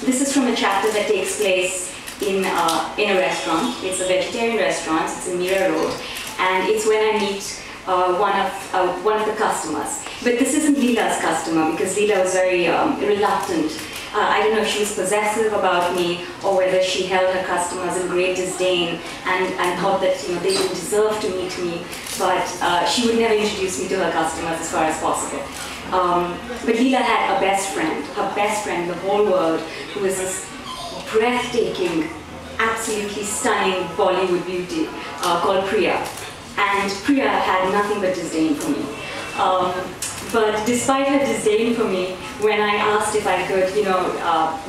This is from a chapter that takes place in a restaurant. It's a vegetarian restaurant. It's in Mira Road, and it's when I meet one of the customers. But this isn't Leela's customer, because Leela was very reluctant. I don't know if she was possessive about me, or whether she held her customers in great disdain and thought that they didn't deserve to meet me. But she would never introduce me to her customers as far as possible. But Leela had a best friend, her best friend in the whole world, who was this breathtaking, absolutely stunning Bollywood beauty called Priya. And Priya had nothing but disdain for me. But despite her disdain for me, when I asked if I could,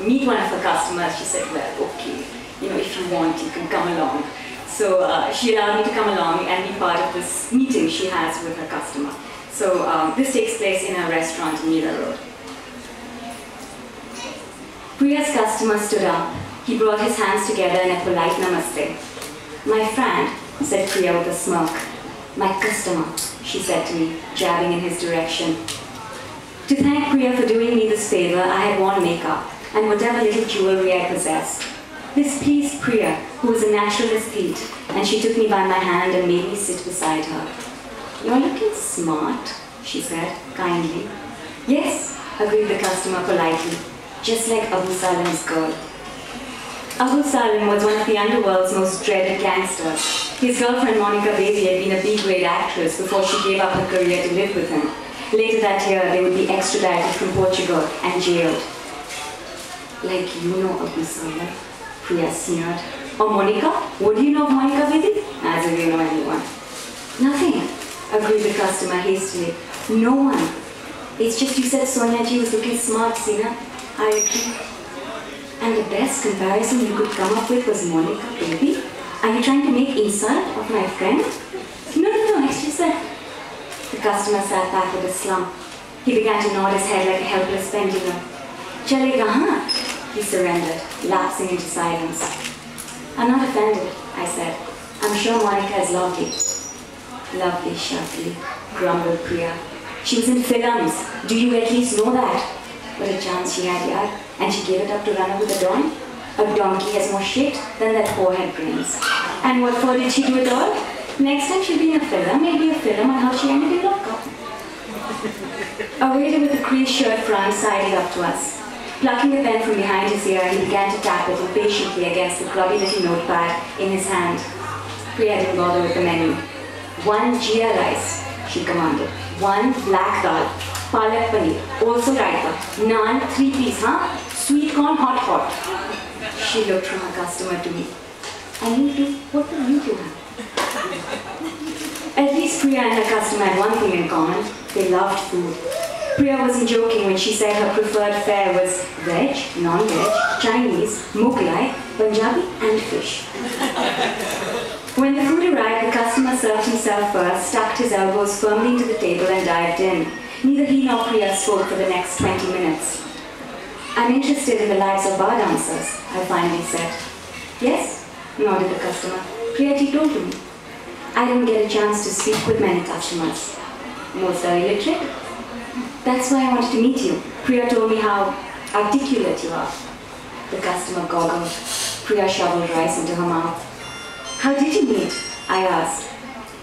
meet one of her customers, she said, well, okay, if you want, you can come along. So she allowed me to come along and be part of this meeting she has with her customer. So this takes place in a restaurant in Mira Road. Priya's customer stood up. He brought his hands together in a polite namaste. My friend, said Priya with a smirk. My customer, she said to me, jabbing in his direction. To thank Priya for doing me this favor, I had worn makeup and whatever little jewelry I possessed. This pleased Priya, who was a natural athlete, and she took me by my hand and made me sit beside her. You're looking smart, she said, kindly. Yes, agreed the customer politely, just like Abu Salim's girl. Abu Salim was one of the underworld's most dreaded gangsters. His girlfriend Monica Baby had been a B-grade actress before she gave up her career to live with him. Later that year, they would be extradited from Portugal and jailed. Like you know Abu Salim, Priya sneered. Or Monica? What do you know of Monica Baby? As if you know anyone. Nothing, agreed the customer hastily. No one. It's just you said Sonia ji was looking smart, Sina. I agree. And the best comparison you could come up with was Monica Baby? Are you trying to make insult of my friend? No, it's just that. The customer sat back with a slump. He began to nod his head like a helpless pendulum. Chalega, huh? He surrendered, lapsing into silence. I'm not offended, I said. I'm sure Monica is lovely. Lovely, sharply, grumbled Priya. She was in films. Do you at least know that? What a chance she had, yaar. And she gave it up to run up with a don? A donkey has more shit than that whore had brains. And what for did she do it all? Next time she'll be in a film, maybe a film on how she ended in lockup. A waiter with a creased shirt front sidled up to us. Plucking a pen from behind his ear, he began to tap it impatiently against the grubby little notepad in his hand. Priya didn't bother with the menu. 1 jeera rice, she commanded. 1 black dal, palak paneer, also raita, naan, 3-piece, huh? Sweet corn, hot. She looked from her customer to me. And you two, what will you two have? At least Priya and her customer had one thing in common. They loved food. Priya wasn't joking when she said her preferred fare was veg, non-veg, Chinese, Mughlai, Punjabi and fish. When the food arrived, the customer served himself first, stuck his elbows firmly into the table and dived in. Neither he nor Priya spoke for the next 20 minutes. I'm interested in the lives of bar dancers, I finally said. Yes, nodded the customer. Priya ji told me. I don't get a chance to speak with many customers. Most are illiterate. That's why I wanted to meet you. Priya told me how articulate you are. The customer goggled. Priya shoveled rice into her mouth. How did you meet? I asked.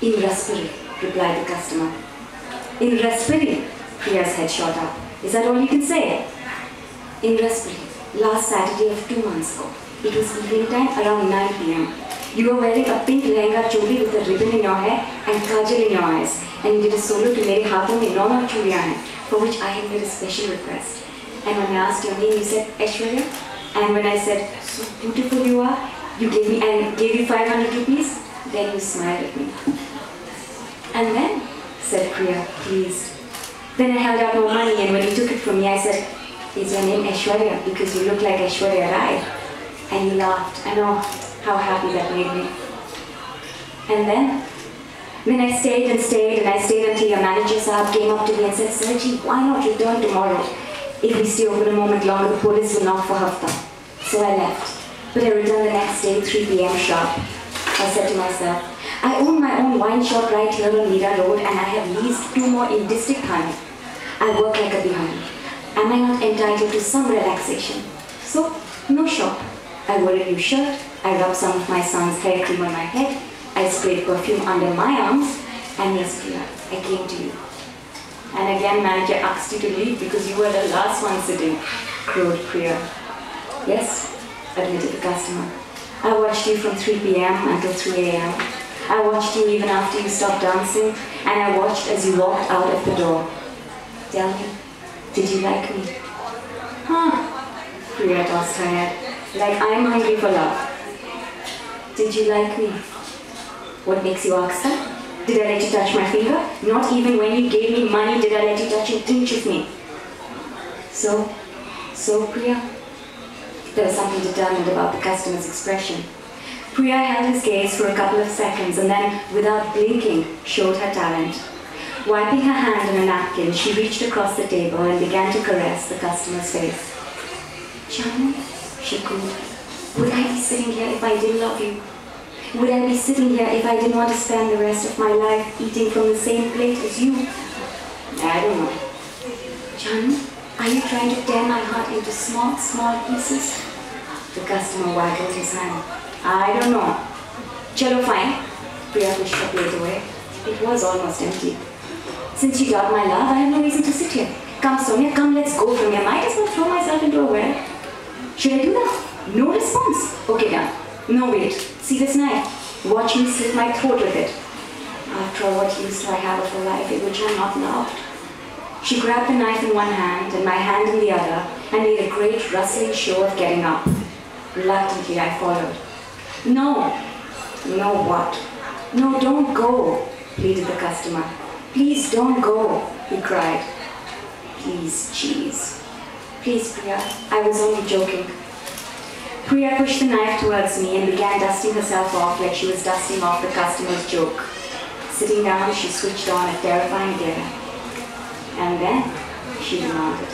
In Raspberry, replied the customer. In Raspberry, Priya's head shot up. Is that all you can say? In Raspberry, last Saturday of 2 months ago. It was evening time around 9 p.m. You were wearing a pink lehenga choli with a ribbon in your hair and kajal in your eyes. And you did a solo to Mere Haathon Mein 9 Churiyan Hain, for which I had made a special request. And when I asked your name, you said Aishwarya. And when I said, so beautiful you are, you gave you 500 rupees. Then you smiled at me. And then, said Priya, pleased. Then I held out more money, and when you took it from me, I said, is your name Aishwarya because you look like Aishwarya Rai? And you laughed. I know how happy that made me. And then I stayed until your manager Saab came up to me and said, Sarji, why not return tomorrow? If we stay open a moment longer, the police will knock for hafta. So I left. But I returned the next day, 3 p.m. sharp. I said to myself, I own my own wine shop right here on Mira Road, and I have leased 2 more in District Thane. I work like a bihani. Am I not entitled to some relaxation? So, no shop. I wore a new shirt, I rubbed some of my son's hair cream on my head, I sprayed perfume under my arms, and yes, Priya, I came to you. And again, manager asked you to leave because you were the last one sitting, crowed Priya. Yes, admitted the customer. I watched you from 3 p.m. until 3 a.m. I watched you even after you stopped dancing, and I watched as you walked out of the door. Tell me, did you like me? Huh? Priya tossed her head, like I'm hungry for love. Did you like me? What makes you ask that? Did I let you touch my finger? Not even when you gave me money did I let you touch an inch of me. So Priya? There was something determined about the customer's expression. Priya held his gaze for a couple of seconds and then, without blinking, showed her talent. Wiping her hand on a napkin, she reached across the table and began to caress the customer's face. Chanu, she cooed, would I be sitting here if I didn't love you? Would I be sitting here if I didn't want to spend the rest of my life eating from the same plate as you? I don't know. Chanu, are you trying to tear my heart into small, small pieces? The customer waggled his hand. I don't know. Chalo, fine. Priya pushed her plate away. It was almost empty. Since you doubt my love, I have no reason to sit here. Come, Sonia, come, let's go from here. Might as well throw myself into a well. Should I do that? No response. Okay, done. No, wait. See this knife? Watch me slit my throat with it. After all, what use do I have of a life in which I'm not loved? She grabbed the knife in one hand and my hand in the other and made a great rustling show of getting up. Reluctantly, I followed. No. No what? No, don't go, pleaded the customer. Please don't go, he cried. Please, cheese. Please, Priya, I was only joking. Priya pushed the knife towards me and began dusting herself off like she was dusting off the customer's joke. Sitting down, she switched on a terrifying glare. And then she demanded,